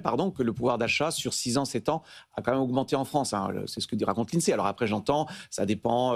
Pardon, que le pouvoir d'achat sur 6 ans, 7 ans a quand même augmenté en France. Hein. C'est ce que raconte l'INSEE. Alors après, j'entends, ça dépend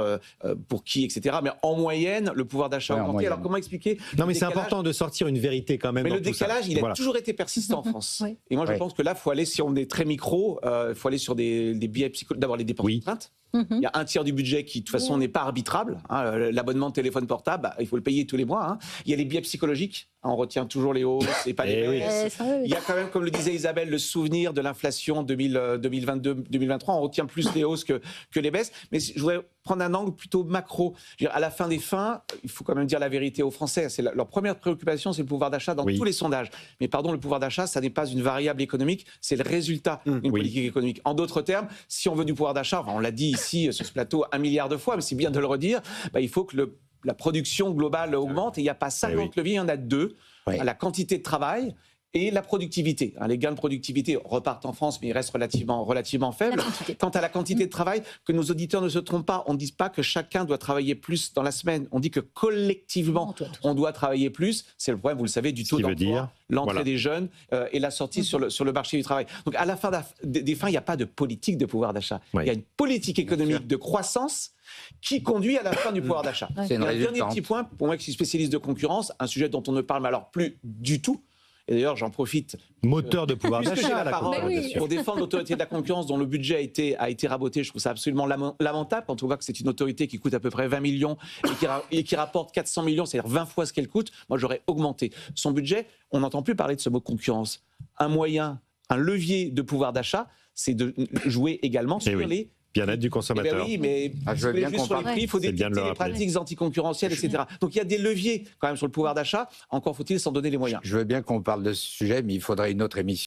pour qui, etc. Mais en moyenne, le pouvoir d'achat a augmenté. Alors comment expliquer Non, mais c'est important de sortir une vérité quand même. Mais dans le tout décalage, ça. il a toujours été persistant en France. Oui. Et moi, je pense que là, il faut aller, si on est très micro, il faut aller sur des biais psychologiques. D'abord, les dépenses contraintes. Il y a un tiers du budget qui, de toute façon, n'est pas arbitrable. Hein. L'abonnement de téléphone portable, il faut le payer tous les mois. Hein. Il y a les biais psychologiques. On retient toujours les hausses et pas les baisses. Il y a quand même, comme le disait Isabelle, le souvenir de l'inflation 2022-2023. On retient plus les hausses que les baisses. Mais je voudrais prendre un angle plutôt macro. Je veux dire, à la fin des fins, il faut quand même dire la vérité aux Français. Leur première préoccupation, c'est le pouvoir d'achat dans tous les sondages. Mais pardon, le pouvoir d'achat, ça n'est pas une variable économique, c'est le résultat d'une politique économique. En d'autres termes, si on veut du pouvoir d'achat, on l'a dit ici sur ce plateau 1 milliard de fois, mais c'est bien de le redire, il faut que la production globale augmente. Et il n'y a pas 50 leviers, il y en a 2. La quantité de travail et la productivité. Les gains de productivité repartent en France, mais ils restent relativement faibles. Quant à la quantité de travail, que nos auditeurs ne se trompent pas, on ne dit pas que chacun doit travailler plus dans la semaine. On dit que collectivement, on doit travailler plus. C'est le problème, vous le savez, du taux d'emploi, l'entrée des jeunes et la sortie sur le marché du travail. Donc à la fin des fins, il n'y a pas de politique de pouvoir d'achat. Il y a une politique économique de croissance qui conduit à la fin du pouvoir d'achat. C'est une un dernier petit point, pour moi qui suis spécialiste de concurrence, un sujet dont on ne parle alors plus du tout. Et d'ailleurs, j'en profite. Moteur de pouvoir d'achat, pour défendre l'autorité de la concurrence dont le budget a été raboté. Je trouve ça absolument lamentable quand on voit que c'est une autorité qui coûte à peu près 20 millions et qui rapporte 400 millions, c'est-à-dire 20 fois ce qu'elle coûte. Moi, j'aurais augmenté son budget. On n'entend plus parler de ce mot concurrence. Un levier de pouvoir d'achat, c'est de jouer également sur les bien-être du consommateur. Oui, mais je veux bien juste sur les prix, il faut détecter les pratiques anticoncurrentielles, etc. Donc il y a des leviers quand même sur le pouvoir d'achat. Encore faut-il s'en donner les moyens. Je veux bien qu'on parle de ce sujet, mais il faudrait une autre émission.